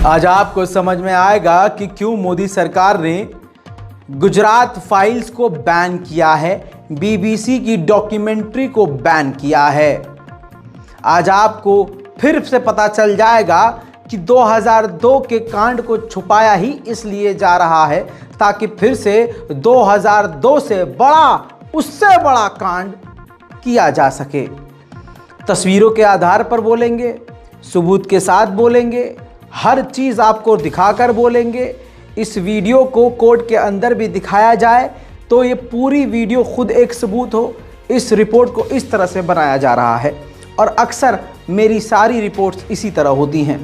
आज आपको समझ में आएगा कि क्यों मोदी सरकार ने गुजरात फाइल्स को बैन किया है, बीबीसी की डॉक्यूमेंट्री को बैन किया है। आज आपको फिर से पता चल जाएगा कि 2002 के कांड को छुपाया ही इसलिए जा रहा है ताकि फिर से 2002 से उससे बड़ा कांड किया जा सके। तस्वीरों के आधार पर बोलेंगे, सबूत के साथ बोलेंगे, हर चीज़ आपको दिखाकर बोलेंगे। इस वीडियो को कोर्ट के अंदर भी दिखाया जाए तो ये पूरी वीडियो खुद एक सबूत हो। इस रिपोर्ट को इस तरह से बनाया जा रहा है और अक्सर मेरी सारी रिपोर्ट्स इसी तरह होती हैं।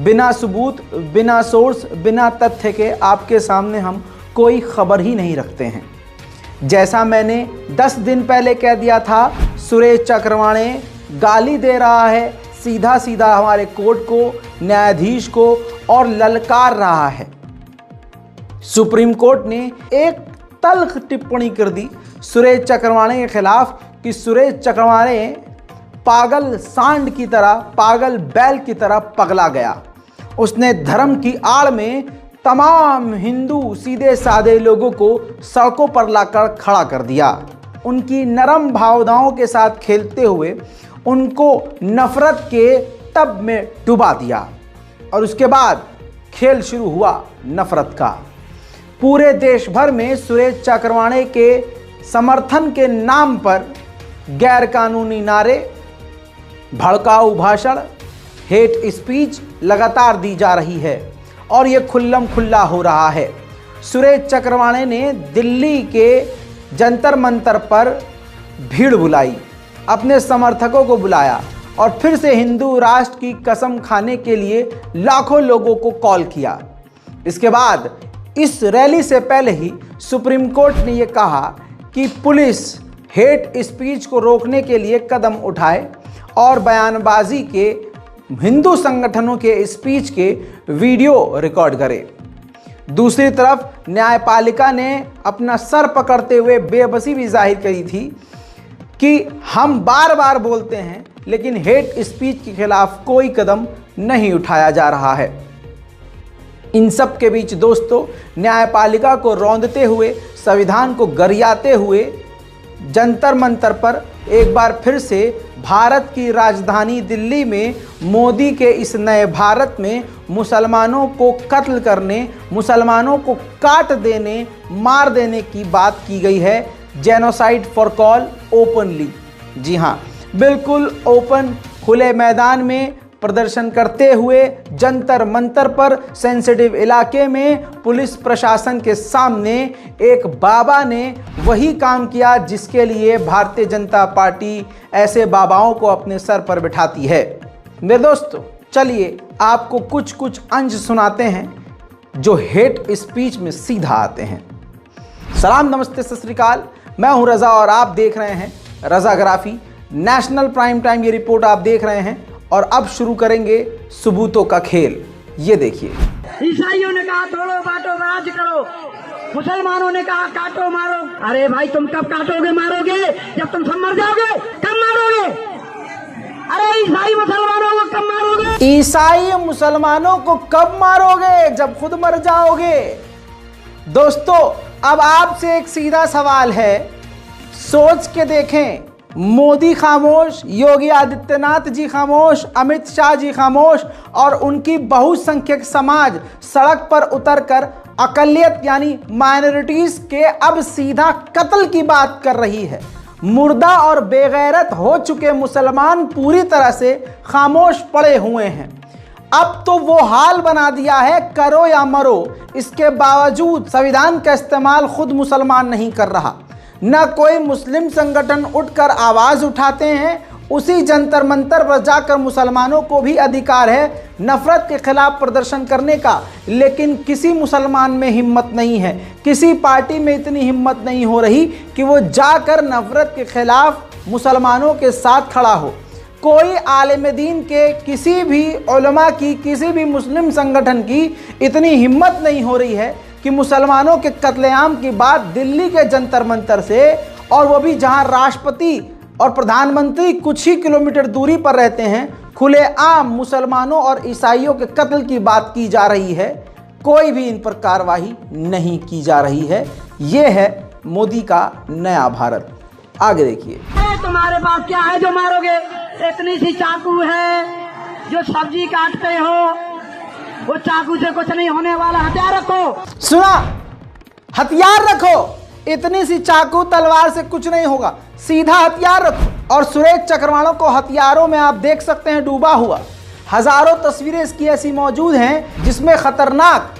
बिना सबूत, बिना सोर्स, बिना तथ्य के आपके सामने हम कोई खबर ही नहीं रखते हैं। जैसा मैंने 10 दिन पहले कह दिया था, सुरेश चक्रवाणे गाली दे रहा है सीधा सीधा हमारे कोर्ट को, न्यायाधीश को और ललकार रहा है। सुप्रीम कोर्ट ने एक तल्ख टिप्पणी कर दी सुरेश चक्रवाणे के खिलाफ कि सुरेश चक्रवाणे पागल सांड की तरह, पागल बैल की तरह पगला गया। उसने धर्म की आड़ में तमाम हिंदू सीधे साधे लोगों को सड़कों पर लाकर खड़ा कर दिया। उनकी नरम भावनाओं के साथ खेलते हुए उनको नफरत के टब में डुबा दिया और उसके बाद खेल शुरू हुआ नफरत का। पूरे देश भर में सुरेश चक्रवाणे के समर्थन के नाम पर गैरकानूनी नारे, भड़काऊ भाषण, हेट स्पीच लगातार दी जा रही है और ये खुल्लम खुल्ला हो रहा है। सुरेश चक्रवाणे ने दिल्ली के जंतर मंतर पर भीड़ बुलाई, अपने समर्थकों को बुलाया और फिर से हिंदू राष्ट्र की कसम खाने के लिए लाखों लोगों को कॉल किया। इसके बाद इस रैली से पहले ही सुप्रीम कोर्ट ने यह कहा कि पुलिस हेट स्पीच को रोकने के लिए कदम उठाए और बयानबाजी के, हिंदू संगठनों के स्पीच के वीडियो रिकॉर्ड करे। दूसरी तरफ न्यायपालिका ने अपना सर पकड़ते हुए बेबसी भी जाहिर करी थी कि हम बार बार बोलते हैं लेकिन हेट स्पीच के खिलाफ कोई कदम नहीं उठाया जा रहा है। इन सब के बीच दोस्तों, न्यायपालिका को रौंदते हुए, संविधान को गरियाते हुए जंतर मंतर पर एक बार फिर से भारत की राजधानी दिल्ली में मोदी के इस नए भारत में मुसलमानों को कत्ल करने, मुसलमानों को काट देने, मार देने की बात की गई है। जेनोसाइड फॉर कॉल ओपनली, जी हाँ, बिल्कुल ओपन खुले मैदान में प्रदर्शन करते हुए जंतर मंतर पर सेंसिटिव इलाके में पुलिस प्रशासन के सामने एक बाबा ने वही काम किया जिसके लिए भारतीय जनता पार्टी ऐसे बाबाओं को अपने सर पर बिठाती है। मेरे दोस्तों, चलिए आपको कुछ अंश सुनाते हैं जो हेट स्पीच में सीधा आते हैं। सलाम, नमस्ते, सत श्री अकाल। मैं हूं रजा और आप देख रहे हैं रजाग्राफी नेशनल प्राइम टाइम। ये रिपोर्ट आप देख रहे हैं और अब शुरू करेंगे सबूतों का खेल। ये देखिए, ईसाइयों ने कहा तोड़ो बांटो राज करो, मुसलमानों ने कहा काटो मारो। अरे भाई, तुम कब काटोगे मारोगे? जब तुम सब मर जाओगे। कब मारोगे? अरे ईसाई मुसलमानों को कब मारोगे? ईसाई मुसलमानों को कब मारोगे? जब खुद मर जाओगे। दोस्तों, अब आपसे एक सीधा सवाल है, सोच के देखें। मोदी खामोश, योगी आदित्यनाथ जी खामोश, अमित शाह जी खामोश और उनकी बहुसंख्यक समाज सड़क पर उतरकर अकलियत यानी माइनॉरिटीज के अब सीधा कत्ल की बात कर रही है। मुर्दा और बेगैरत हो चुके मुसलमान पूरी तरह से खामोश पड़े हुए हैं। अब तो वो हाल बना दिया है, करो या मरो। इसके बावजूद संविधान का इस्तेमाल खुद मुसलमान नहीं कर रहा। न कोई मुस्लिम संगठन उठकर आवाज़ उठाते हैं। उसी जंतर मंतर पर जाकर मुसलमानों को भी अधिकार है नफरत के खिलाफ प्रदर्शन करने का, लेकिन किसी मुसलमान में हिम्मत नहीं है, किसी पार्टी में इतनी हिम्मत नहीं हो रही कि वो जाकर नफरत के खिलाफ मुसलमानों के साथ खड़ा हो। कोई आलिम दीन के, किसी भी उलमा की, किसी भी मुस्लिम संगठन की इतनी हिम्मत नहीं हो रही है कि मुसलमानों के कत्लेआम की बात दिल्ली के जंतर मंतर से, और वो भी जहां राष्ट्रपति और प्रधानमंत्री कुछ ही किलोमीटर दूरी पर रहते हैं, खुलेआम मुसलमानों और ईसाइयों के कत्ल की बात की जा रही है, कोई भी इन पर कार्रवाई नहीं की जा रही है। यह है मोदी का नया भारत। आगे देखिए। तुम्हारे पास क्या है जो मारोगे? इतनी सी चाकू है जो सब्जी काटते हो, वो चाकू से कुछ नहीं होने वाला। हथियार रखो। सुना, हथियार रखो। इतनी सी चाकू तलवार से कुछ नहीं होगा, सीधा हथियार रखो। और सुरेश चक्रवाणों को हथियारों में आप देख सकते हैं डूबा हुआ। हजारों तस्वीरें इसकी ऐसी मौजूद हैं जिसमें खतरनाक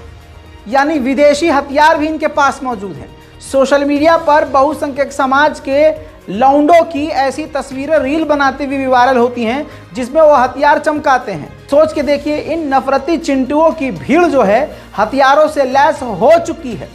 यानी विदेशी हथियार भी इनके पास मौजूद हैं। सोशल मीडिया पर बहुसंख्यक समाज के लौंडों की ऐसी तस्वीरें रील बनाते हुए वायरल होती हैं जिसमें वो हथियार चमकाते हैं। सोच के देखिए, इन नफरती चिंटुओं की भीड़ जो है हथियारों से लैस हो चुकी है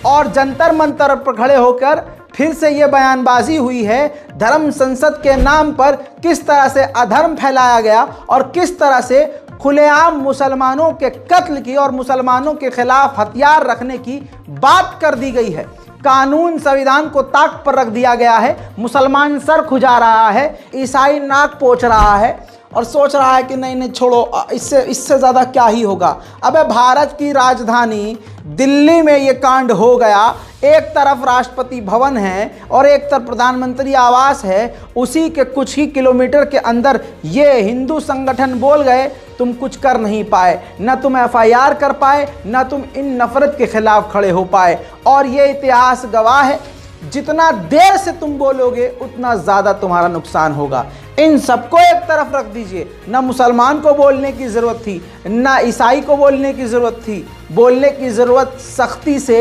और जंतर मंतर पर खड़े होकर फिर से ये बयानबाजी हुई है धर्म संसद के नाम पर किस तरह से अधर्म फैलाया गया और किस तरह से खुलेआम मुसलमानों के कत्ल की और मुसलमानों के खिलाफ हथियार रखने की बात कर दी गई है। कानून संविधान को ताक पर रख दिया गया है। मुसलमान सर खुजा रहा है, ईसाई नाक पोंछ रहा है और सोच रहा है कि नहीं नहीं छोड़ो, इससे ज़्यादा क्या ही होगा। अबे भारत की राजधानी दिल्ली में ये कांड हो गया। एक तरफ राष्ट्रपति भवन है और एक तरफ प्रधानमंत्री आवास है, उसी के कुछ ही किलोमीटर के अंदर ये हिंदू संगठन बोल गए तुम कुछ कर नहीं पाए, न तुम एफआईआर कर पाए, न तुम इन नफरत के खिलाफ खड़े हो पाए। और ये इतिहास गवाह है, जितना देर से तुम बोलोगे उतना ज़्यादा तुम्हारा नुकसान होगा। इन सबको एक तरफ रख दीजिए। ना मुसलमान को बोलने की ज़रूरत थी, ना ईसाई को बोलने की ज़रूरत थी। बोलने की ज़रूरत सख्ती से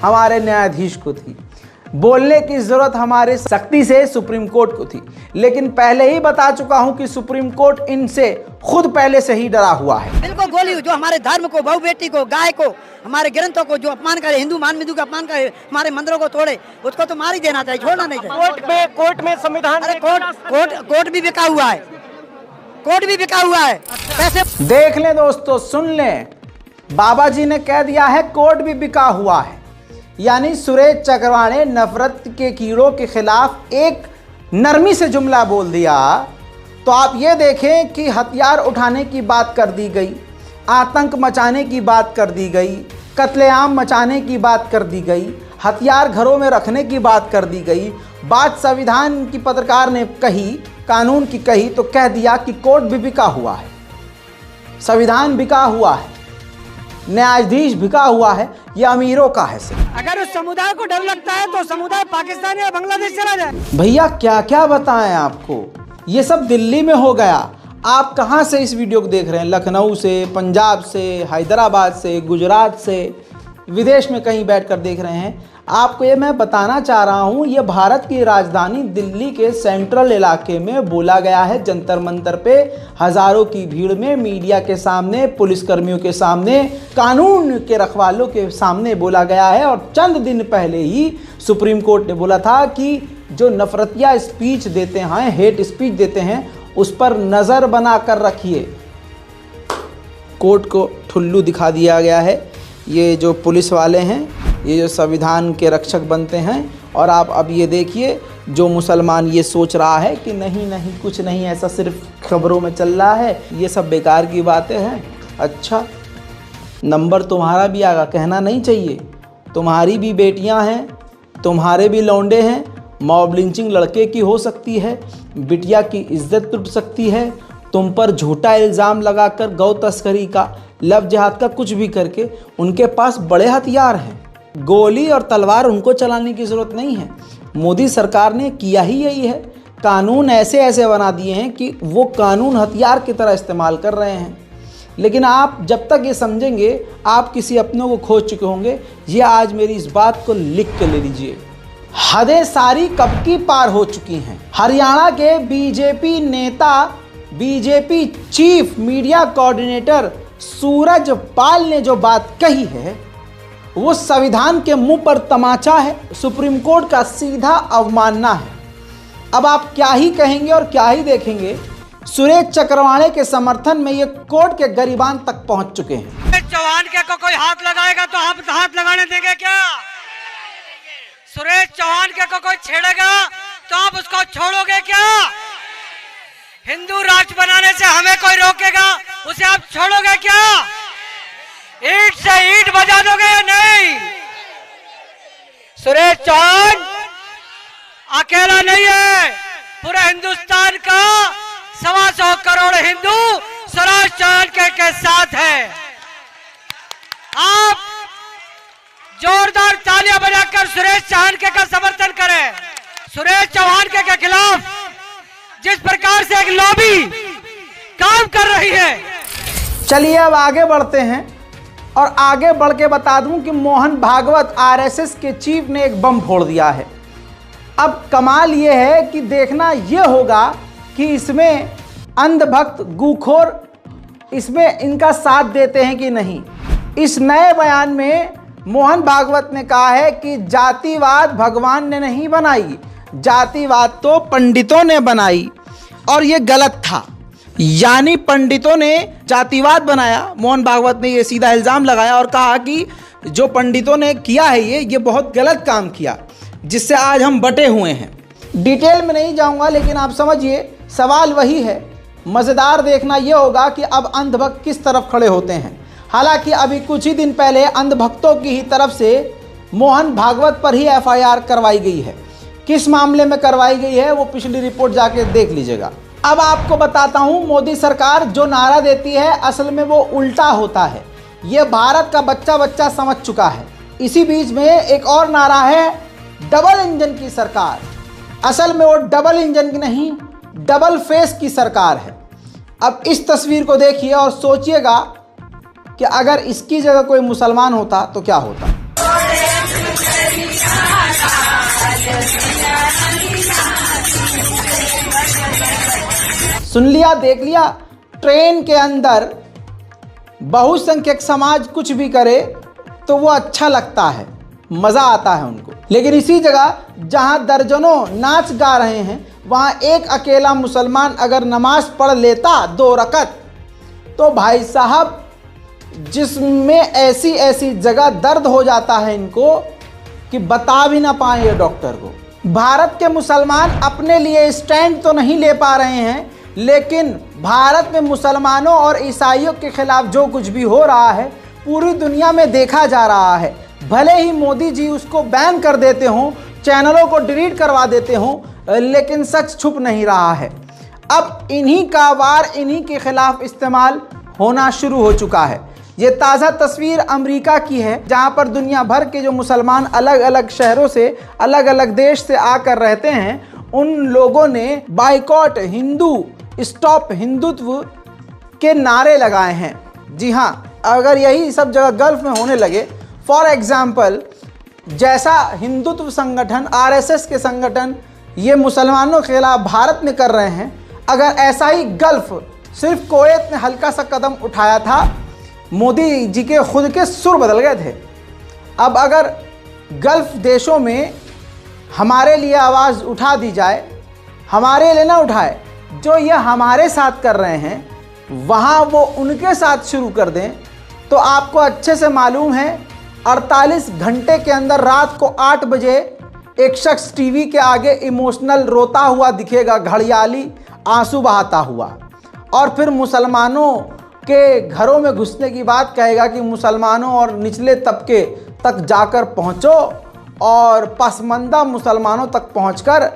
हमारे न्यायाधीश को थी, बोलने की ज़रूरत हमारे सख्ती से सुप्रीम कोर्ट को थी। लेकिन पहले ही बता चुका हूं कि सुप्रीम कोर्ट इनसे खुद पहले से ही डरा हुआ है। बिल्कुल गोली जो हमारे धर्म को, बहु बेटी को, गाय को, हमारे ग्रंथों को जो अपमान करे, हिंदू मान बिंदु का अपमान करे, हमारे मंदिरों को तोड़े, उसको तो मार ही देना चाहिए, छोड़ना नहीं चाहिए। कोर्ट में संविधान, अरे कोर्ट भी बिका हुआ है, कोर्ट भी बिका हुआ है। पैसे देख लें दोस्तों, सुन लें, बाबा जी ने कह दिया है कोर्ट भी बिका हुआ है। यानी सुरेश चक्रवाणी ने नफरत के कीड़ों के खिलाफ एक नरमी से जुमला बोल दिया तो आप ये देखें कि हथियार उठाने की बात कर दी गई, आतंक मचाने की बात कर दी गई, कत्लेआम मचाने की बात कर दी गई, हथियार घरों में रखने की बात कर दी गई। बात संविधान की पत्रकार ने कही, कानून की कही तो कह दिया कि कोर्ट भी बिका हुआ है, संविधान बिका हुआ है, न्यायाधीश बिका हुआ है, ये अमीरों का है सिर्फ। अगर उस समुदाय को डर लगता है तो समुदाय पाकिस्तान या बांग्लादेश चला जाए। भैया क्या क्या बताएं आपको, ये सब दिल्ली में हो गया। आप कहाँ से इस वीडियो को देख रहे हैं? लखनऊ से, पंजाब से, हैदराबाद से, गुजरात से, विदेश में कहीं बैठकर देख रहे हैं। आपको ये मैं बताना चाह रहा हूँ, ये भारत की राजधानी दिल्ली के सेंट्रल इलाके में बोला गया है। जंतर मंतर पे हज़ारों की भीड़ में, मीडिया के सामने, पुलिसकर्मियों के सामने, कानून के रखवालों के सामने बोला गया है। और चंद दिन पहले ही सुप्रीम कोर्ट ने बोला था कि जो नफरतिया स्पीच देते हैं, हेट स्पीच देते हैं, उस पर नज़र बना कर रखिए। कोर्ट को ठुल्लू दिखा दिया गया है। ये जो पुलिस वाले हैं, ये जो संविधान के रक्षक बनते हैं, और आप अब ये देखिए, जो मुसलमान ये सोच रहा है कि नहीं नहीं कुछ नहीं, ऐसा सिर्फ खबरों में चल रहा है, ये सब बेकार की बातें हैं। अच्छा, नंबर तुम्हारा भी आगा, कहना नहीं चाहिए। तुम्हारी भी बेटियां हैं, तुम्हारे भी लौंडे हैं। मॉब लिंचिंग लड़के की हो सकती है, बिटिया की इज्जत टूट सकती है। तुम पर झूठा इल्ज़ाम लगाकर गौ तस्करी का, लव जिहाद का, कुछ भी करके उनके पास बड़े हथियार हैं। गोली और तलवार उनको चलाने की ज़रूरत नहीं है। मोदी सरकार ने किया ही यही है। कानून ऐसे ऐसे बना दिए हैं कि वो कानून हथियार की तरह इस्तेमाल कर रहे हैं। लेकिन आप जब तक ये समझेंगे, आप किसी अपनों को खोज चुके होंगे। ये आज मेरी इस बात को लिख के ले लीजिए। हदें सारी कब की पार हो चुकी हैं। हरियाणा के बीजेपी नेता, बीजेपी चीफ मीडिया कोऑर्डिनेटर सूरज पाल ने जो बात कही है वो संविधान के मुंह पर तमाचा है, सुप्रीम कोर्ट का सीधा अवमानना है। अब आप क्या ही कहेंगे और क्या ही देखेंगे। सुरेश चक्रवाणी के समर्थन में ये कोर्ट के गरिबान तक पहुंच चुके हैं। चौहान के को कोई हाथ लगाएगा तो आप हाथ लगाने देंगे क्या? सुरेश चौहान के को कोई छेड़ेगा तो आप उसको छोड़ोगे क्या? हिंदू राष्ट्र बनाने से हमें कोई रोकेगा? उसे आप छोड़ोगे क्या? ईंट से ईंट बजा दोगे या नहीं? सुरेश चौहान अकेला नहीं है, पूरे हिंदुस्तान का 125 करोड़ हिंदू सुरेश चौहान के साथ है। आप जोरदार तालियां बजाकर सुरेश चौहान का समर्थन करें। सुरेश चौहान के खिलाफ जिस प्रकार से एक लॉबी काम कर रही है। चलिए अब आगे बढ़ते हैं और आगे बढ़ के बता दूं कि मोहन भागवत आरएसएस के चीफ ने एक बम फोड़ दिया है। अब कमाल ये है कि देखना ये होगा कि इसमें अंधभक्त गूखोर इसमें इनका साथ देते हैं कि नहीं। इस नए बयान में मोहन भागवत ने कहा है कि जातिवाद भगवान ने नहीं बनाई, जातिवाद तो पंडितों ने बनाई और ये गलत था। यानी पंडितों ने जातिवाद बनाया। मोहन भागवत ने ये सीधा इल्ज़ाम लगाया और कहा कि जो पंडितों ने किया है ये बहुत गलत काम किया, जिससे आज हम बटे हुए हैं। डिटेल में नहीं जाऊंगा, लेकिन आप समझिए सवाल वही है। मज़ेदार देखना ये होगा कि अब अंधभक्त किस तरफ खड़े होते हैं। हालांकि अभी कुछ ही दिन पहले अंधभक्तों की ही तरफ से मोहन भागवत पर ही एफआईआर करवाई गई है। किस मामले में करवाई गई है वो पिछली रिपोर्ट जाके देख लीजिएगा। अब आपको बताता हूं, मोदी सरकार जो नारा देती है असल में वो उल्टा होता है। ये भारत का बच्चा बच्चा समझ चुका है। इसी बीच में एक और नारा है डबल इंजन की सरकार। असल में वो डबल इंजन की नहीं, डबल फेस की सरकार है। अब इस तस्वीर को देखिए और सोचिएगा कि अगर इसकी जगह कोई मुसलमान होता तो क्या होता। सुन लिया, देख लिया। ट्रेन के अंदर बहुसंख्यक समाज कुछ भी करे तो वो अच्छा लगता है, मज़ा आता है उनको। लेकिन इसी जगह जहां दर्जनों नाच गा रहे हैं वहां एक अकेला मुसलमान अगर नमाज पढ़ लेता 2 रकत, तो भाई साहब जिसमें ऐसी ऐसी जगह दर्द हो जाता है इनको कि बता भी ना पाए ये डॉक्टर को। भारत के मुसलमान अपने लिए स्टैंड तो नहीं ले पा रहे हैं, लेकिन भारत में मुसलमानों और ईसाइयों के खिलाफ जो कुछ भी हो रहा है पूरी दुनिया में देखा जा रहा है। भले ही मोदी जी उसको बैन कर देते हों, चैनलों को डिलीट करवा देते हों, लेकिन सच छुप नहीं रहा है। अब इन्हीं का वार इन्हीं के खिलाफ इस्तेमाल होना शुरू हो चुका है। ये ताज़ा तस्वीर अमेरिका की है, जहां पर दुनिया भर के जो मुसलमान अलग अलग शहरों से अलग अलग देश से आकर रहते हैं, उन लोगों ने बाइकॉट हिंदू, स्टॉप हिंदुत्व के नारे लगाए हैं। जी हाँ, अगर यही सब जगह गल्फ में होने लगे, फॉर एग्जाम्पल जैसा हिंदुत्व संगठन आरएसएस के संगठन ये मुसलमानों के खिलाफ भारत में कर रहे हैं, अगर ऐसा ही गल्फ सिर्फ कुवैत ने हल्का सा कदम उठाया था, मोदी जी के खुद के सुर बदल गए थे। अब अगर गल्फ देशों में हमारे लिए आवाज़ उठा दी जाए, हमारे लिए ना उठाए, जो ये हमारे साथ कर रहे हैं वहाँ वो उनके साथ शुरू कर दें, तो आपको अच्छे से मालूम है 48 घंटे के अंदर रात को 8 बजे एक शख्स टीवी के आगे इमोशनल रोता हुआ दिखेगा, घड़ियाली आंसू बहाता हुआ, और फिर मुसलमानों के घरों में घुसने की बात कहेगा कि मुसलमानों और निचले तबके तक जाकर पहुंचो और पसमानदा मुसलमानों तक पहुंचकर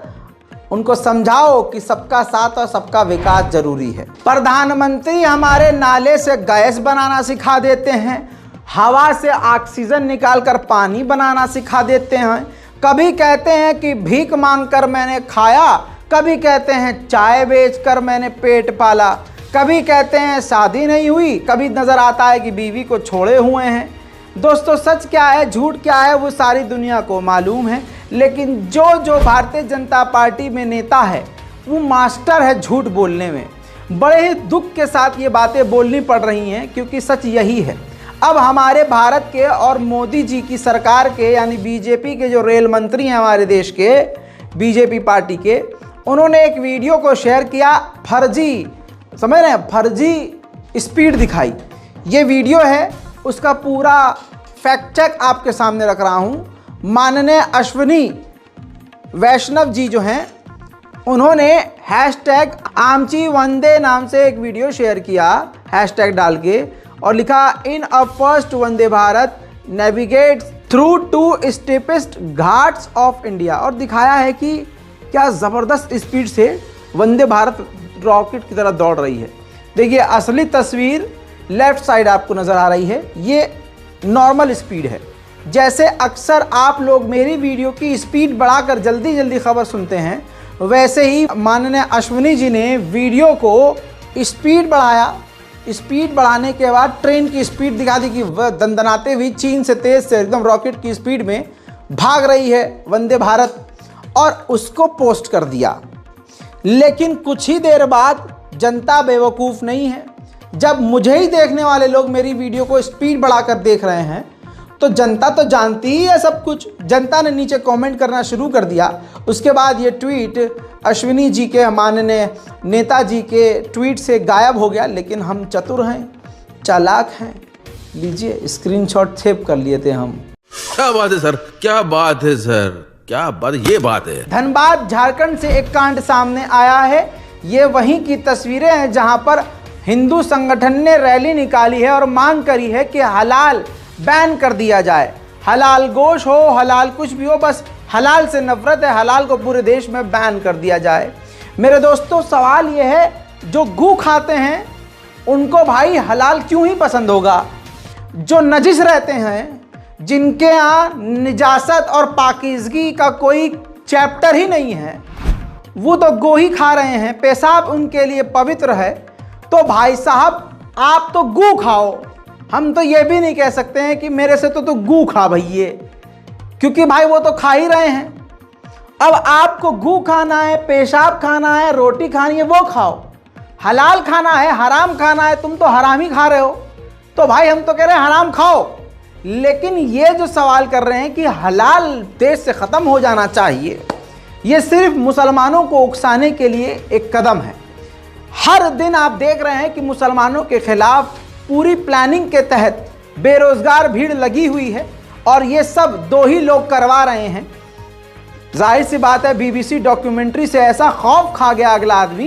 उनको समझाओ कि सबका साथ और सबका विकास जरूरी है। प्रधानमंत्री हमारे नाले से गैस बनाना सिखा देते हैं, हवा से ऑक्सीजन निकालकर पानी बनाना सिखा देते हैं। कभी कहते हैं कि भीख मांगकर मैंने खाया, कभी कहते हैं चाय बेचकर मैंने पेट पाला, कभी कहते हैं शादी नहीं हुई, कभी नज़र आता है कि बीवी को छोड़े हुए हैं। दोस्तों सच क्या है झूठ क्या है वो सारी दुनिया को मालूम है, लेकिन जो भारतीय जनता पार्टी में नेता है वो मास्टर है झूठ बोलने में। बड़े ही दुख के साथ ये बातें बोलनी पड़ रही हैं, क्योंकि सच यही है। अब हमारे भारत के और मोदी जी की सरकार के यानी बीजेपी के जो रेल मंत्री हैं हमारे देश के बीजेपी पार्टी के, उन्होंने एक वीडियो को शेयर किया, फर्जी, समझ रहे हैं, फर्जी स्पीड दिखाई। ये वीडियो है, उसका पूरा फैक्ट चेक आपके सामने रख रहा हूँ। माननीय अश्विनी वैष्णव जी जो हैं उन्होंने हैशटैग आमची वंदे नाम से एक वीडियो शेयर किया, हैशटैग डाल के, और लिखा in a first Vande Bharat navigates through 2 steepest ghats of India. और दिखाया है कि क्या ज़बरदस्त स्पीड से वंदे भारत रॉकेट की तरह दौड़ रही है। देखिए असली तस्वीर लेफ्ट साइड आपको नज़र आ रही है, ये नॉर्मल स्पीड है। जैसे अक्सर आप लोग मेरी वीडियो की स्पीड बढ़ाकर जल्दी जल्दी खबर सुनते हैं, वैसे ही माननीय अश्विनी जी ने वीडियो को स्पीड बढ़ाया। स्पीड बढ़ाने के बाद ट्रेन की स्पीड दिखा दी कि वह दंदनाते हुई चीन से तेज़ से एकदम रॉकेट की स्पीड में भाग रही है वंदे भारत, और उसको पोस्ट कर दिया। लेकिन कुछ ही देर बाद जनता बेवकूफ़ नहीं है। जब मुझे ही देखने वाले लोग मेरी वीडियो को स्पीड बढ़ाकर देख रहे हैं तो जनता तो जानती ही है सब कुछ। जनता ने नीचे कमेंट करना शुरू कर दिया। उसके बाद ये ट्वीट अश्विनी जी के, माननीय नेताजी के ट्वीट से गायब हो गया। लेकिन हम चतुर हैं, चालाक हैं, लीजिए स्क्रीनशॉट सेव कर लिए थे हम। क्या बात है सर, क्या बात है सर, क्या बात, ये बात है। धनबाद झारखंड से एक कांड सामने आया है। ये वहीं की तस्वीरें हैं जहां पर हिंदू संगठन ने रैली निकाली है और मांग करी है कि हलाल बैन कर दिया जाए। हलाल गोश्त हो, हलाल कुछ भी हो, बस हलाल से नफरत है, हलाल को पूरे देश में बैन कर दिया जाए। मेरे दोस्तों सवाल ये है, जो गू खाते हैं उनको भाई हलाल क्यों ही पसंद होगा? जो नजिस रहते हैं, जिनके यहाँ निजासत और पाकीज़गी का कोई चैप्टर ही नहीं है, वो तो गो ही खा रहे हैं, पेशाब उनके लिए पवित्र है। तो भाई साहब आप तो गू खाओ, हम तो ये भी नहीं कह सकते हैं कि मेरे से तो गू खा भैये, क्योंकि भाई वो तो खा ही रहे हैं। अब आपको गू खाना है, पेशाब खाना है, रोटी खानी है, वो खाओ। हलाल खाना है, हराम खाना है, तुम तो हराम ही खा रहे हो। तो भाई हम तो कह रहे हैं हराम खाओ। लेकिन ये जो सवाल कर रहे हैं कि हलाल देश से ख़त्म हो जाना चाहिए, ये सिर्फ मुसलमानों को उकसाने के लिए एक कदम है। हर दिन आप देख रहे हैं कि मुसलमानों के खिलाफ पूरी प्लानिंग के तहत बेरोज़गार भीड़ लगी हुई है, और ये सब 2 ही लोग करवा रहे हैं। जाहिर सी बात है, बीबीसी डॉक्यूमेंट्री से ऐसा खौफ खा गया अगला आदमी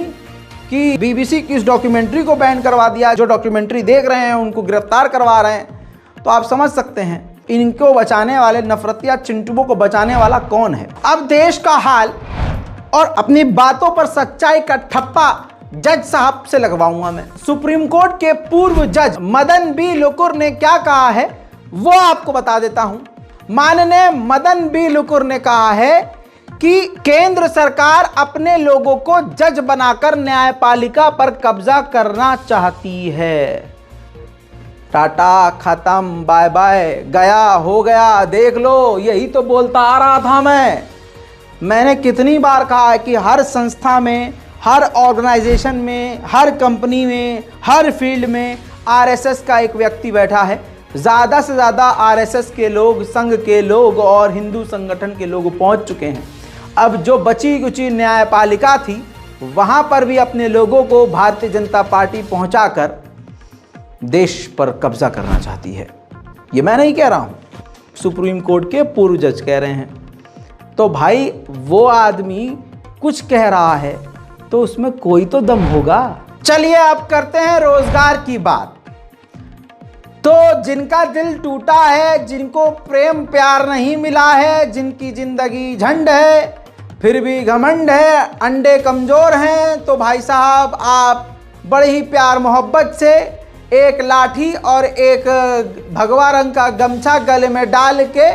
कि बीबीसी की इस डॉक्यूमेंट्री को बैन करवा दिया। जो डॉक्यूमेंट्री देख रहे हैं उनको गिरफ्तार करवा रहे हैं। तो आप समझ सकते हैं इनको बचाने वाले, नफरतिया चिंटुओं को बचाने वाला कौन है। अब देश का हाल और अपनी बातों पर सच्चाई का ठप्पा जज साहब से लगवाऊंगा मैं। सुप्रीम कोर्ट के पूर्व जज मदन बी लोकुर ने क्या कहा है वो आपको बता देता हूं। माननीय मदन बी लोकुर ने कहा है कि केंद्र सरकार अपने लोगों को जज बनाकर न्यायपालिका पर कब्जा करना चाहती है। टाटा, खत्म, बाय बाय, गया हो गया, देख लो। यही तो बोलता आ रहा था मैंने कितनी बार कहा है कि हर संस्था में, हर ऑर्गेनाइजेशन में, हर कंपनी में, हर फील्ड में आरएसएस का एक व्यक्ति बैठा है। ज़्यादा से ज़्यादा आरएसएस के लोग, संघ के लोग और हिंदू संगठन के लोग पहुंच चुके हैं। अब जो बची कुची न्यायपालिका थी वहां पर भी अपने लोगों को भारतीय जनता पार्टी पहुंचाकर देश पर कब्जा करना चाहती है। ये मैं नहीं कह रहा हूं, सुप्रीम कोर्ट के पूर्व जज कह रहे हैं। तो भाई वो आदमी कुछ कह रहा है तो उसमें कोई तो दम होगा। चलिए अब करते हैं रोजगार की बात। तो जिनका दिल टूटा है, जिनको प्रेम प्यार नहीं मिला है, जिनकी जिंदगी झंड है फिर भी घमंड है, अंडे कमजोर हैं, तो भाई साहब आप बड़े ही प्यार मोहब्बत से एक लाठी और एक भगवा रंग का गमछा गले में डाल के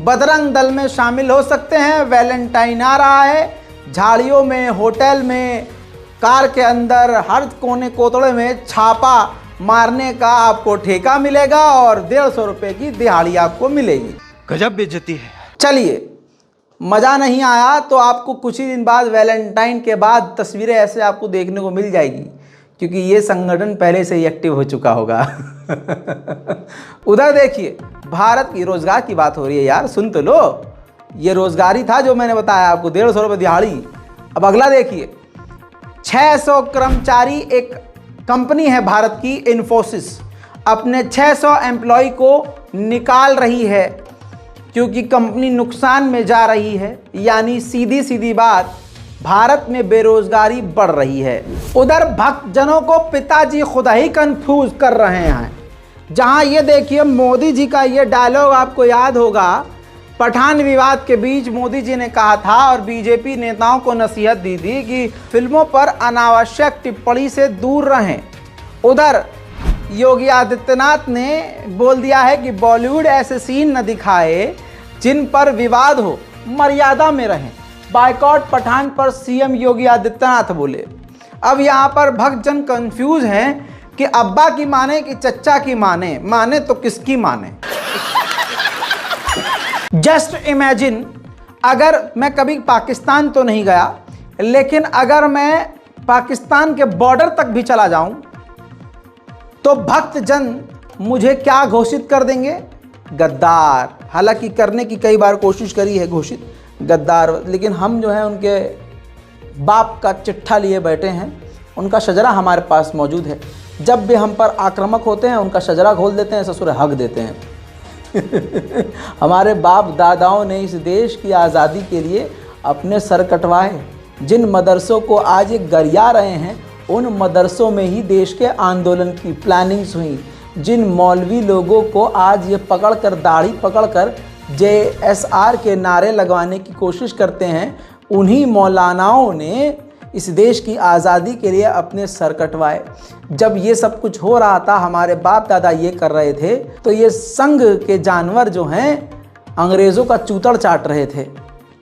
बजरंग दल में शामिल हो सकते हैं। वैलेंटाइन आ रहा है, झाड़ियों में, होटल में, कार के अंदर, हर कोने कोतड़े में छापा मारने का आपको ठेका मिलेगा और 150 रुपये की दिहाड़ी आपको मिलेगी। गजब बेइज्जती है। चलिए, मज़ा नहीं आया तो आपको कुछ ही दिन बाद, वैलेंटाइन के बाद तस्वीरें ऐसे आपको देखने को मिल जाएगी, क्योंकि ये संगठन पहले से ही एक्टिव हो चुका होगा। उधर देखिए, भारत की रोजगार की बात हो रही है यार, सुन तो लो। ये रोजगारी था जो मैंने बताया आपको, 150 रुपये दिहाड़ी। अब अगला देखिए, 600 कर्मचारी, एक कंपनी है भारत की इन्फोसिस, अपने 600 एम्प्लॉय को निकाल रही है। क्योंकि कंपनी नुकसान में जा रही है, यानी सीधी सीधी बात भारत में बेरोजगारी बढ़ रही है। उधर भक्तजनों को पिताजी खुदा ही कंफ्यूज कर रहे हैं। जहां ये देखिए मोदी जी का ये डायलॉग आपको याद होगा, पठान विवाद के बीच मोदी जी ने कहा था और बीजेपी नेताओं को नसीहत दी थी कि फिल्मों पर अनावश्यक टिप्पणी से दूर रहें। उधर योगी आदित्यनाथ ने बोल दिया है कि बॉलीवुड ऐसे सीन न दिखाए जिन पर विवाद हो, मर्यादा में रहें। बायकॉट पठान पर सीएम योगी आदित्यनाथ बोले। अब यहाँ पर भक्तजन कंफ्यूज हैं कि अब्बा की माने कि चच्चा की माने तो किसकी माने। जस्ट इमेजिन, अगर मैं कभी पाकिस्तान तो नहीं गया, लेकिन अगर मैं पाकिस्तान के बॉर्डर तक भी चला जाऊं तो भक्तजन मुझे क्या घोषित कर देंगे? गद्दार। हालांकि करने की कई बार कोशिश करी है घोषित गद्दार, लेकिन हम जो है उनके बाप का चिट्ठा लिए बैठे हैं। उनका शजरा हमारे पास मौजूद है। जब भी हम पर आक्रामक होते हैं उनका शजरा खोल देते हैं, ससुर हक देते हैं। हमारे बाप दादाओं ने इस देश की आज़ादी के लिए अपने सर कटवाए। जिन मदरसों को आज ये गरिया रहे हैं, उन मदरसों में ही देश के आंदोलन की प्लानिंग्स हुई। जिन मौलवी लोगों को आज ये पकड़कर दाढ़ी पकड़कर JSR के नारे लगवाने की कोशिश करते हैं, उन्हीं मौलानाओं ने इस देश की आज़ादी के लिए अपने सर कटवाए। जब ये सब कुछ हो रहा था, हमारे बाप दादा ये कर रहे थे, तो ये संघ के जानवर जो हैं अंग्रेज़ों का चूतड़ चाट रहे थे।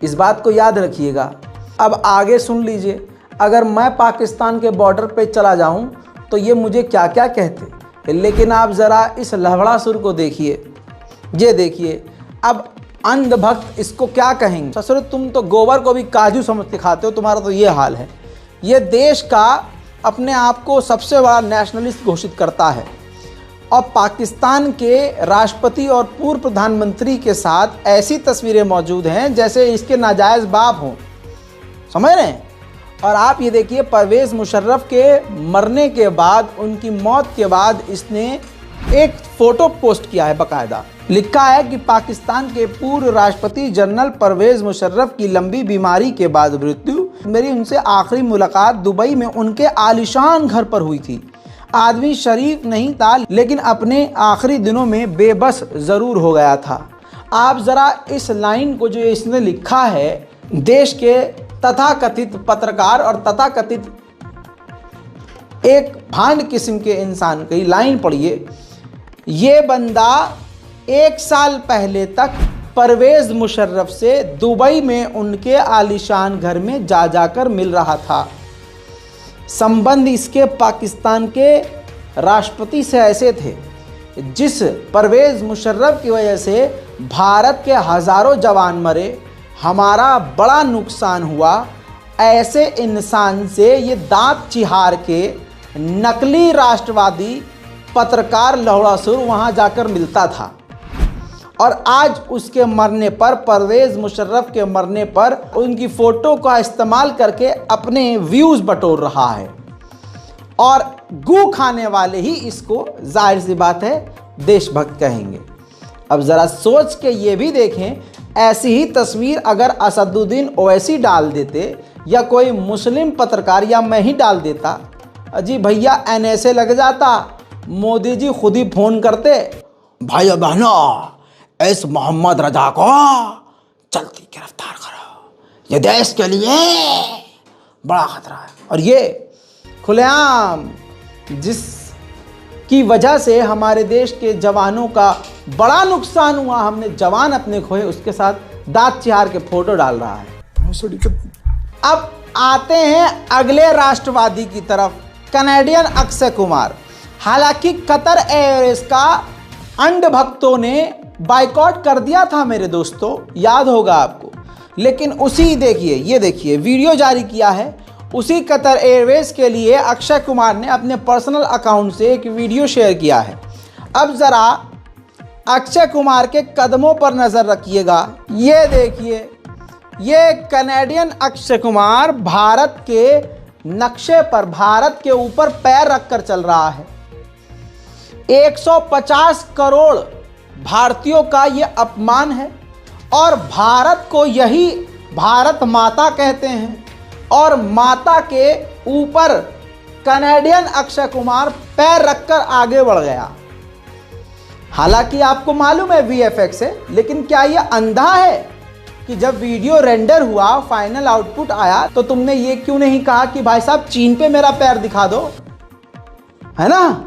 इस बात को याद रखिएगा। अब आगे सुन लीजिए, अगर मैं पाकिस्तान के बॉर्डर पे चला जाऊं तो ये मुझे क्या क्या कहते, लेकिन आप ज़रा इस लहबड़ा सुर को देखिए। ये देखिए, अब अंधभक्त इसको क्या कहेंगे? ससुर तुम तो गोबर को भी काजू समझ के खाते हो, तुम्हारा तो ये हाल है। ये देश का अपने आप को सबसे बड़ा नेशनलिस्ट घोषित करता है और पाकिस्तान के राष्ट्रपति और पूर्व प्रधानमंत्री के साथ ऐसी तस्वीरें मौजूद हैं जैसे इसके नाजायज़ बाप हों, समझ रहे हैं? और आप ये देखिए, परवेज़ मुशर्रफ के मरने के बाद, उनकी मौत के बाद इसने एक फ़ोटो पोस्ट किया है। बाकायदा लिखा है कि पाकिस्तान के पूर्व राष्ट्रपति जनरल परवेज़ मुशर्रफ की लंबी बीमारी के बाद मृत्यु। मेरी उनसे आखिरी मुलाकात दुबई में उनके आलीशान घर पर हुई थी। आदमी शरीफ नहीं था, लेकिन अपने आखिरी दिनों में बेबस ज़रूर हो गया था। आप ज़रा इस लाइन को जो इसने लिखा है, देश के तथाकथित पत्रकार और तथाकथित एक भांड किस्म के इंसान की लाइन पढ़िए। ये बंदा 1 साल पहले तक परवेज़ मुशर्रफ से दुबई में उनके आलीशान घर में जाकर मिल रहा था। संबंध इसके पाकिस्तान के राष्ट्रपति से ऐसे थे जिस परवेज़ मुशर्रफ की वजह से भारत के हज़ारों जवान मरे, हमारा बड़ा नुकसान हुआ। ऐसे इंसान से ये दांत चिहार के नकली राष्ट्रवादी पत्रकार लौड़ासुर वहाँ जाकर मिलता था। और आज उसके मरने पर, परवेज़ मुशर्रफ के मरने पर, उनकी फ़ोटो का इस्तेमाल करके अपने व्यूज़ बटोर रहा है। और गू खाने वाले ही इसको जाहिर सी बात है देशभक्त कहेंगे। अब ज़रा सोच के ये भी देखें, ऐसी ही तस्वीर अगर असदुद्दीन ओवैसी डाल देते या कोई मुस्लिम पत्रकार या मैं ही डाल देता, अजी भैया NSA लग जाता। मोदी जी खुद ही फ़ोन करते, भाई बहनों इस मोहम्मद रजा को जल्दी गिरफ्तार करो, ये देश के लिए बड़ा खतरा है। और ये खुलेआम जिसकी वजह से हमारे देश के जवानों का बड़ा नुकसान हुआ, हमने जवान अपने खोए, उसके साथ दांत चिहार के फोटो डाल रहा है। अब आते हैं अगले राष्ट्रवादी की तरफ, कनाडियन अक्षय कुमार। हालांकि कतर एयरवेज का अंधभक्तों ने बाइकॉट कर दिया था मेरे दोस्तों, याद होगा आपको। लेकिन उसी देखिए, ये देखिए वीडियो जारी किया है, उसी कतर एयरवेज के लिए अक्षय कुमार ने अपने पर्सनल अकाउंट से एक वीडियो शेयर किया है। अब ज़रा अक्षय कुमार के कदमों पर नज़र रखिएगा। ये देखिए, ये कनाडियन अक्षय कुमार भारत के नक्शे पर, भारत के ऊपर पैर रखकर चल रहा है। 150 करोड़ भारतीयों का ये अपमान है। और भारत को यही भारत माता कहते हैं, और माता के ऊपर कनाडियन अक्षय कुमार पैर रखकर आगे बढ़ गया। हालांकि आपको मालूम है वीएफएक्स है, लेकिन क्या यह अंधा है कि जब वीडियो रेंडर हुआ, फाइनल आउटपुट आया, तो तुमने ये क्यों नहीं कहा कि भाई साहब चीन पे मेरा पैर दिखा दो, है ना?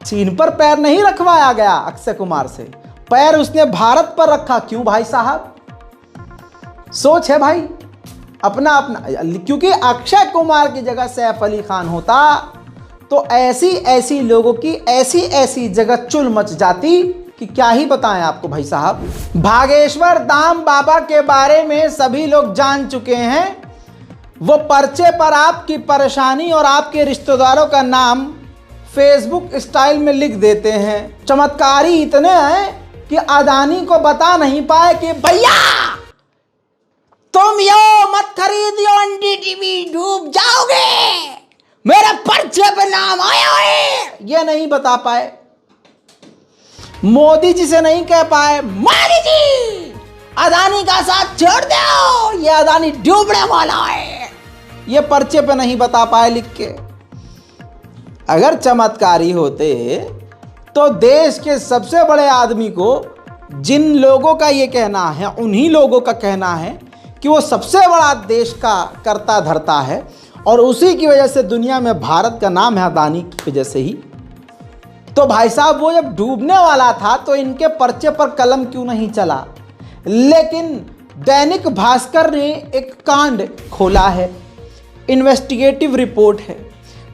चीन पर पैर नहीं रखवाया गया अक्षय कुमार से, पैर उसने भारत पर रखा। क्यों भाई साहब? सोच है भाई अपना अपना, क्योंकि अक्षय कुमार की जगह सैफ अली खान होता तो ऐसी ऐसी लोगों की ऐसी ऐसी जगह चुल मच जाती कि क्या ही बताएं आपको भाई साहब। भागेश्वर धाम बाबा के बारे में सभी लोग जान चुके हैं। वो पर्चे पर आपकी परेशानी और आपके रिश्तेदारों का नाम फेसबुक स्टाइल में लिख देते हैं। चमत्कारी इतने हैं कि अदानी को बता नहीं पाए कि भैया तुम यो मत खरीदियो, एनडीटीवी डूब जाओगे, मेरे पर्चे पे नाम आया है, ये नहीं बता पाए। मोदी जी से नहीं कह पाए मोदी जी अदानी का साथ छोड़ दो, ये अदानी डूबने वाला है, ये पर्चे पे नहीं बता पाए लिख के। अगर चमत्कारी होते तो देश के सबसे बड़े आदमी को, जिन लोगों का ये कहना है, उन्हीं लोगों का कहना है कि वो सबसे बड़ा देश का कर्ता धर्ता है, और उसी की वजह से दुनिया में भारत का नाम है अदानी की वजह से ही। तो भाई साहब वो जब डूबने वाला था तो इनके पर्चे पर कलम क्यों नहीं चला? लेकिन दैनिक भास्कर ने एक कांड खोला है, इन्वेस्टिगेटिव रिपोर्ट है।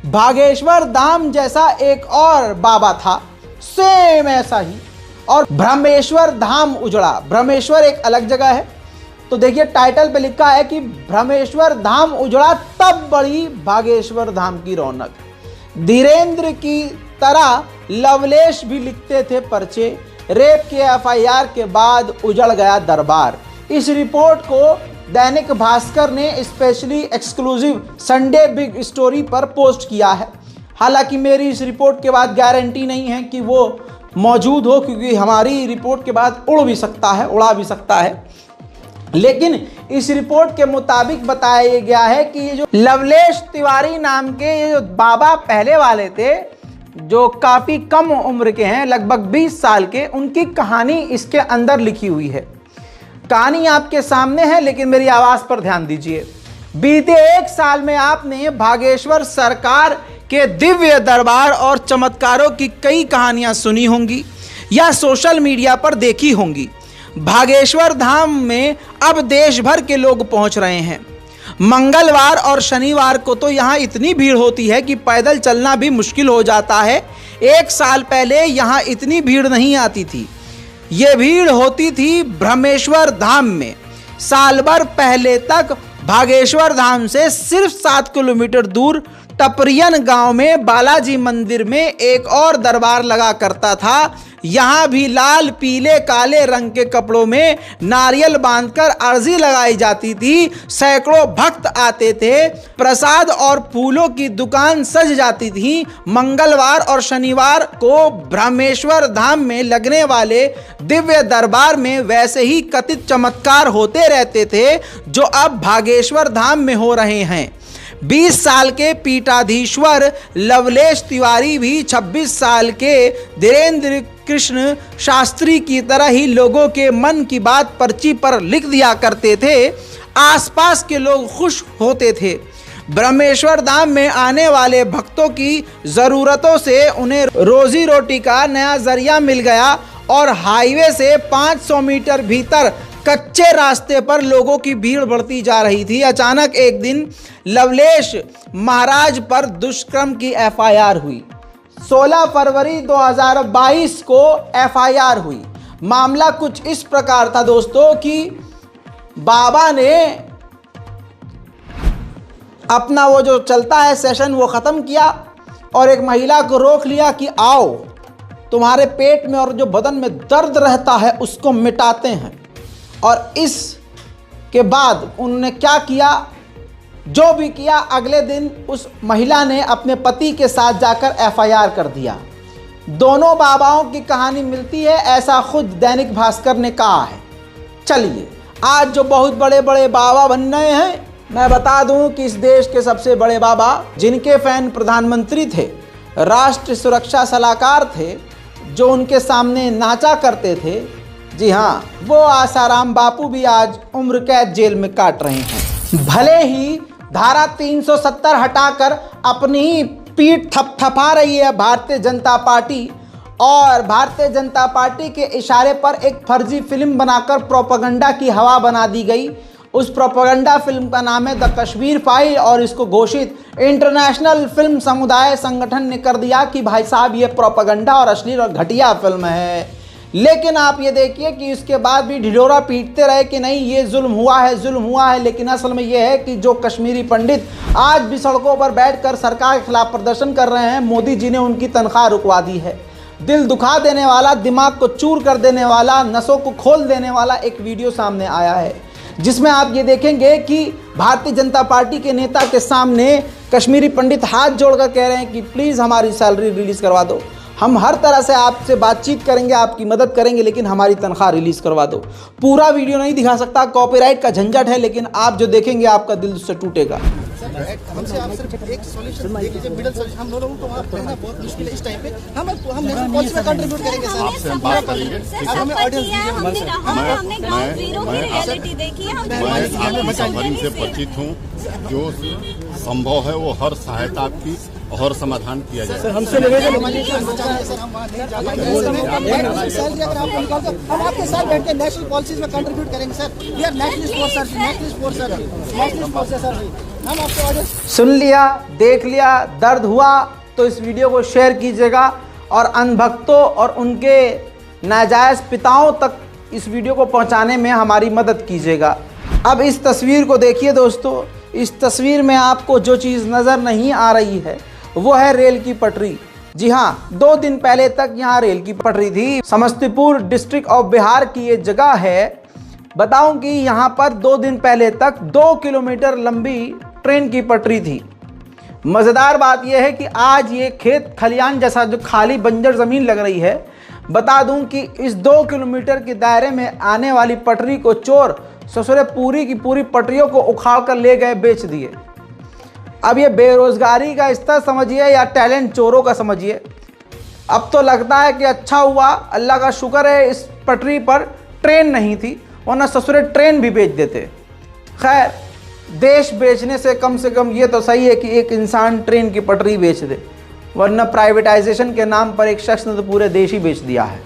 भागेश्वर धाम जैसा एक और बाबा था, सेम ऐसा ही, और ब्रह्मेश्वर धाम उजड़ा। ब्रह्मेश्वर एक अलग जगह है, तो देखिए टाइटल पे लिखा है कि ब्रह्मेश्वर धाम उजड़ा तब बड़ी भागेश्वर धाम की रौनक। धीरेन्द्र की तरह लवलेश भी लिखते थे पर्चे। रेप के एफआईआर के बाद उजड़ गया दरबार। इस रिपोर्ट को दैनिक भास्कर ने specially exclusive Sunday big story पर पोस्ट किया है। हालांकि मेरी इस रिपोर्ट के बाद गारंटी नहीं है कि वो मौजूद हो, क्योंकि हमारी रिपोर्ट के बाद उड़ा भी सकता है। लेकिन इस रिपोर्ट के मुताबिक बताया गया है कि ये जो लवलेश तिवारी नाम के ये जो बाबा पहले वाले थे, जो काफ़ी कम उम्र के हैं, लगभग 20 साल के, उनकी कहानी इसके अंदर लिखी हुई है। कहानी आपके सामने है, लेकिन मेरी आवाज़ पर ध्यान दीजिए। बीते 1 साल में आपने भागेश्वर सरकार के दिव्य दरबार और चमत्कारों की कई कहानियां सुनी होंगी या सोशल मीडिया पर देखी होंगी। भागेश्वर धाम में अब देश भर के लोग पहुंच रहे हैं। मंगलवार और शनिवार को तो यहाँ इतनी भीड़ होती है कि पैदल चलना भी मुश्किल हो जाता है। 1 साल पहले यहाँ इतनी भीड़ नहीं आती थी। ये भीड़ होती थी ब्रह्मेश्वर धाम में। साल भर पहले तक भागेश्वर धाम से सिर्फ 7 किलोमीटर दूर टपरियन गांव में बालाजी मंदिर में एक और दरबार लगा करता था। यहाँ भी लाल पीले काले रंग के कपड़ों में नारियल बांधकर अर्जी लगाई जाती थी। सैकड़ों भक्त आते थे। प्रसाद और फूलों की दुकान सज जाती थी। मंगलवार और शनिवार को ब्रह्मेश्वर धाम में लगने वाले दिव्य दरबार में वैसे ही कथित चमत्कार होते रहते थे जो अब भागेश्वर धाम में हो रहे हैं। 20 साल के पीठाधीश्वर लवलेश तिवारी भी 26 साल के धीरेन्द्र कृष्ण शास्त्री की तरह ही लोगों के मन की बात पर्ची पर लिख दिया करते थे। आसपास के लोग खुश होते थे। ब्रह्मेश्वर धाम में आने वाले भक्तों की ज़रूरतों से उन्हें रोजी रोटी का नया जरिया मिल गया और हाईवे से 500 मीटर भीतर कच्चे रास्ते पर लोगों की भीड़ बढ़ती जा रही थी। अचानक एक दिन लवलेश महाराज पर दुष्कर्म की एफआईआर हुई। 16 फरवरी 2022 को एफआईआर हुई। मामला कुछ इस प्रकार था दोस्तों कि बाबा ने अपना वो जो चलता है सेशन वो ख़त्म किया और एक महिला को रोक लिया कि आओ तुम्हारे पेट में और जो बदन में दर्द रहता है उसको मिटाते हैं। और इसके बाद उन्होंने क्या किया, जो भी किया, अगले दिन उस महिला ने अपने पति के साथ जाकर एफआईआर कर दिया। दोनों बाबाओं की कहानी मिलती है, ऐसा खुद दैनिक भास्कर ने कहा है। चलिए, आज जो बहुत बड़े बड़े बाबा बन रहे हैं, मैं बता दूं कि इस देश के सबसे बड़े बाबा, जिनके फैन प्रधानमंत्री थे, राष्ट्रीय सुरक्षा सलाहकार थे, जो उनके सामने नाचा करते थे, जी हाँ, वो आसाराम बापू भी आज उम्र कैद जेल में काट रहे हैं। भले ही धारा 370 हटाकर अपनी ही पीठ थपथपा रही है भारतीय जनता पार्टी, और भारतीय जनता पार्टी के इशारे पर एक फर्जी फिल्म बनाकर प्रोपेगेंडा की हवा बना दी गई। उस प्रोपेगेंडा फिल्म का नाम है द कश्मीर फाइल, और इसको घोषित इंटरनेशनल फिल्म समुदाय संगठन ने कर दिया कि भाई साहब ये प्रोपेगेंडा और अश्लील और घटिया फिल्म है। लेकिन आप ये देखिए कि इसके बाद भी ढिढोरा पीटते रहे कि नहीं ये जुल्म हुआ है, जुल्म हुआ है। लेकिन असल में ये है कि जो कश्मीरी पंडित आज भी सड़कों पर बैठकर सरकार के खिलाफ प्रदर्शन कर रहे हैं, मोदी जी ने उनकी तनख्वाह रुकवा दी है। दिल दुखा देने वाला, दिमाग को चूर कर देने वाला, नसों को खोल देने वाला एक वीडियो सामने आया है, जिसमें आप ये देखेंगे कि भारतीय जनता पार्टी के नेता के सामने कश्मीरी पंडित हाथ जोड़कर कह रहे हैं कि प्लीज़ हमारी सैलरी रिलीज़ करवा दो, हम हर तरह से आपसे बातचीत करेंगे, आपकी मदद करेंगे, लेकिन हमारी तनख्वाह रिलीज़ करवा दो। पूरा वीडियो नहीं दिखा सकता, कॉपीराइट का झंझट है, लेकिन आप जो देखेंगे आपका दिल उससे टूटेगा। हमसे आप सिर्फ एक सॉल्यूशन देख लीजिए, मिडिल सॉल्यूशन। हम लोगों को वहाँ रहना बहुत मुश्किल है इस टाइम पे। हम नेशनल पॉलिसी में कंट्रीब्यूट करेंगे सर। आपसे हम बात करेंगे, ठीक है? हमें ऑडियंस मैं भरी से परिचित हूँ। जो संभव है वो हर सहायता आपकी और समाधान किया जाए। हमसे निवेदन सर, हम वहाँ नहीं जा पाएंगे। सैलरी अगर आप निकाल दो, हम आपके साथ बैठ के नेशनल पॉलिसीज में कंट्रीब्यूट करेंगे sir. We are nationalist force sir, nationalist force sir, nationalist force sir. हम आपसे ऑडियंस सुन लिया, देख लिया, दर्द हुआ तो इस वीडियो को शेयर कीजिएगा और अनभक्तों और उनके नाजायज़ पिताओं तक इस वीडियो को पहुंचाने में हमारी मदद कीजिएगा। अब इस तस्वीर को देखिए दोस्तों, इस तस्वीर में आपको जो चीज़ नज़र नहीं आ रही है वो है रेल की पटरी। जी हाँ, 2 दिन पहले तक यहाँ रेल की पटरी थी। समस्तीपुर डिस्ट्रिक्ट ऑफ बिहार की ये जगह है। बताऊं कि यहाँ पर 2 दिन पहले तक 2 किलोमीटर लंबी ट्रेन की पटरी थी। मज़ेदार बात यह है कि आज ये खेत खलियान जैसा जो खाली बंजर ज़मीन लग रही है। बता दूं कि इस 2 किलोमीटर के दायरे में आने वाली पटरी को चोर ससुरे पूरी की पूरी पटरियों को उखाड़ कर ले गए, बेच दिए। अब ये बेरोजगारी का स्तर समझिए या टैलेंट चोरों का समझिए। अब तो लगता है कि अच्छा हुआ, अल्लाह का शुक्र है इस पटरी पर ट्रेन नहीं थी, वरना ससुरे ट्रेन भी बेच देते। खैर, देश बेचने से कम ये तो सही है कि एक इंसान ट्रेन की पटरी बेच दे, वरना प्राइवेटाइजेशन के नाम पर एक शख्स ने तो पूरे देश ही बेच दिया है।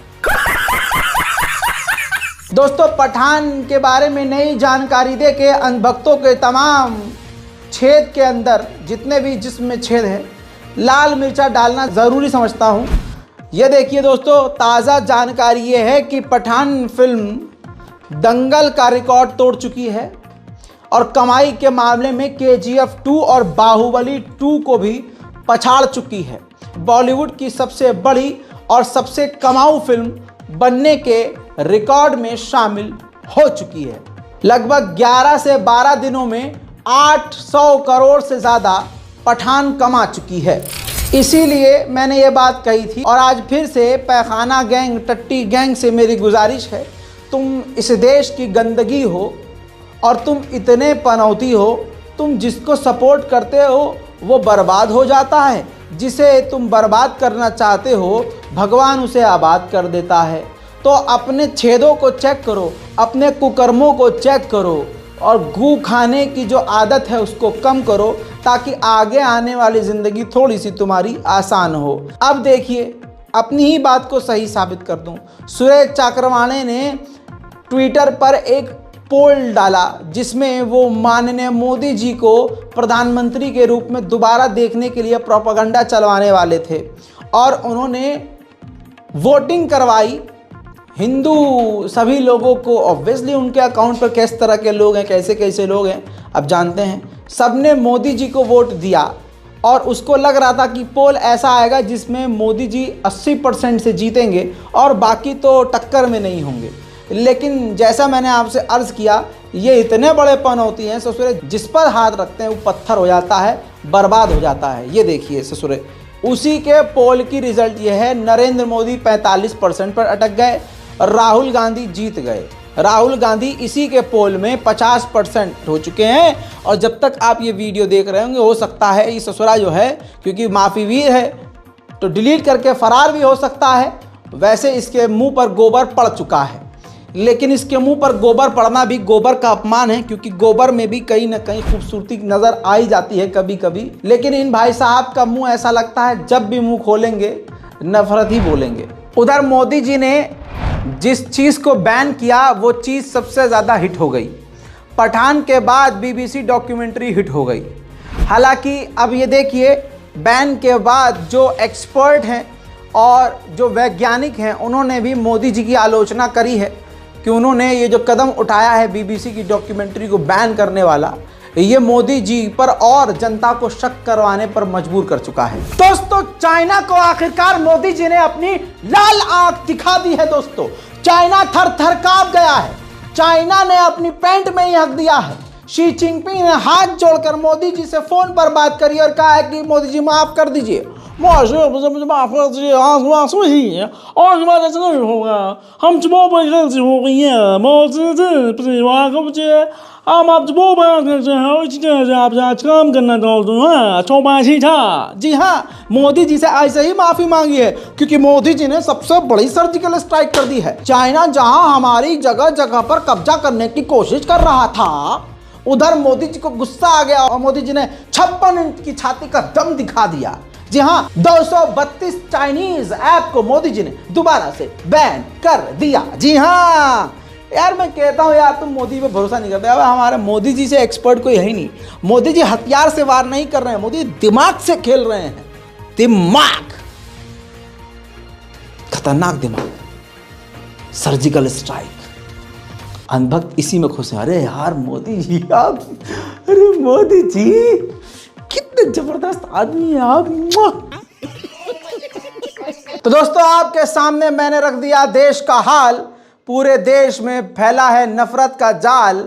दोस्तों, पठान के बारे में नई जानकारी दे के अनभक्तों के तमाम छेद के अंदर, जितने भी जिसमें छेद है, लाल मिर्चा डालना ज़रूरी समझता हूँ। ये देखिए दोस्तों, ताज़ा जानकारी ये है कि पठान फिल्म दंगल का रिकॉर्ड तोड़ चुकी है और कमाई के मामले में KGF 2 और बाहुबली 2 को भी पछाड़ चुकी है। बॉलीवुड की सबसे बड़ी और सबसे कमाऊ फिल्म बनने के रिकॉर्ड में शामिल हो चुकी है। लगभग 11 से 12 दिनों में 800 करोड़ से ज़्यादा पठान कमा चुकी है। इसीलिए मैंने ये बात कही थी और आज फिर से पैखाना गैंग, टट्टी गैंग से मेरी गुजारिश है, तुम इस देश की गंदगी हो और तुम इतने पनौती हो, तुम जिसको सपोर्ट करते हो वो बर्बाद हो जाता है, जिसे तुम बर्बाद करना चाहते हो भगवान उसे आबाद कर देता है। तो अपने छेदों को चेक करो, अपने कुकर्मों को चेक करो और घू खाने की जो आदत है उसको कम करो, ताकि आगे आने वाली ज़िंदगी थोड़ी सी तुम्हारी आसान हो। अब देखिए, अपनी ही बात को सही साबित कर दूं, सुरेश चक्रवाणे ने ट्विटर पर एक पोल डाला जिसमें वो माननीय मोदी जी को प्रधानमंत्री के रूप में दोबारा देखने के लिए प्रोपेगेंडा चलवाने वाले थे और उन्होंने वोटिंग करवाई। हिंदू सभी लोगों को, ऑब्वियसली उनके अकाउंट पर किस तरह के लोग हैं, कैसे कैसे लोग हैं अब जानते हैं, सबने मोदी जी को वोट दिया और उसको लग रहा था कि पोल ऐसा आएगा जिसमें मोदी जी 80% से जीतेंगे और बाकी तो टक्कर में नहीं होंगे। लेकिन जैसा मैंने आपसे अर्ज़ किया, ये इतने बड़े पनौती हैं ससुरे, जिस पर हाथ रखते हैं वो पत्थर हो जाता है, बर्बाद हो जाता है। ये देखिए ससुरे, उसी के पोल की रिज़ल्ट ये है, नरेंद्र मोदी 45% पर अटक गए, राहुल गांधी जीत गए। राहुल गांधी इसी के पोल में 50% हो चुके हैं। और जब तक आप ये वीडियो देख रहे होंगे, हो सकता है ये ससुरा जो है, क्योंकि माफी वीर है तो डिलीट करके फरार भी हो सकता है। वैसे इसके मुंह पर गोबर पड़ चुका है, लेकिन इसके मुंह पर गोबर पड़ना भी गोबर का अपमान है, क्योंकि गोबर में भी कहीं ना कहीं खूबसूरती नजर आ ही जाती है कभी कभी। लेकिन इन भाई साहब का मुंह ऐसा लगता है जब भी मुंह खोलेंगे नफरत ही बोलेंगे। उधर मोदी जी ने जिस चीज़ को बैन किया वो चीज़ सबसे ज़्यादा हिट हो गई। पठान के बाद बीबीसी डॉक्यूमेंट्री हिट हो गई। हालांकि अब ये देखिए, बैन के बाद जो एक्सपर्ट हैं और जो वैज्ञानिक हैं, उन्होंने भी मोदी जी की आलोचना करी है कि उन्होंने ये जो कदम उठाया है बीबीसी की डॉक्यूमेंट्री को बैन करने वाला, ये मोदी जी पर और जनता को शक करवाने पर मजबूर कर चुका है। दोस्तों, चाइना को आखिरकार मोदी जी ने अपनी लाल आंख दिखा दी है। दोस्तों, चाइना थर थर कांप गया है। चाइना ने अपनी पैंट में ही हक दिया है। शी जिनपिंग ने हाथ जोड़कर मोदी जी से फोन पर बात करी और कहा है कि मोदी जी माफ कर दीजिए, माफ कर दीजिए, और होगा, हम गलती हो गई है, हम आप काम करना चाहते हैं। जी हाँ, मोदी जी से ऐसे ही माफी मांगी है, क्योंकि मोदी जी ने सबसे बड़ी सर्जिकल स्ट्राइक कर दी है। चाइना जहां हमारी जगह जगह पर कब्जा करने की कोशिश कर रहा था, उधर मोदी जी को गुस्सा आ गया और मोदी जी ने 56 इंच की छाती का दम दिखा दिया। जी हाँ, 232 चाइनीज ऐप को मोदी जी ने दोबारा से बैन कर दिया। जी हाँ यार, मैं कहता हूँ यार, तुम मोदी पे भरोसा नहीं करते। अब हमारे मोदी जी से एक्सपर्ट कोई है ही नहीं। मोदी जी हथियार से वार नहीं कर रहे हैं, मोदी दिमाग से खेल रहे हैं। दिमाग, खतरनाक दिमाग, सर्जिकल स्ट्राइक। अंधभक्त इसी में खुश है। अरे यार मोदी जी आप, अरे मोदी जी कितने जबरदस्त आदमी है आप। तो दोस्तों, आपके सामने मैंने रख दिया देश का हाल। पूरे देश में फैला है नफरत का जाल।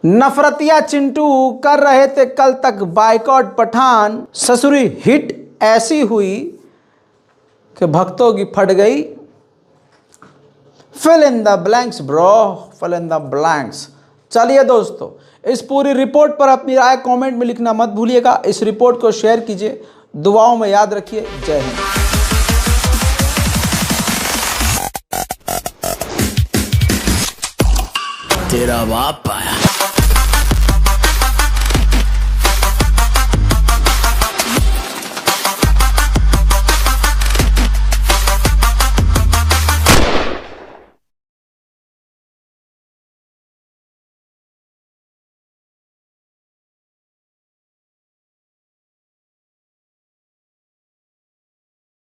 नफरतिया चिंटू कर रहे थे कल तक बाइकॉट पठान। ससुरी हिट ऐसी हुई कि भक्तों की फट गई। Fill in the blanks bro, fill in the blanks. चलिए दोस्तों, इस पूरी रिपोर्ट पर अपनी राय कमेंट में लिखना मत भूलिएगा। इस रिपोर्ट को शेयर कीजिए, दुआओं में याद रखिए। जय हिंद। तेरा बाप आया।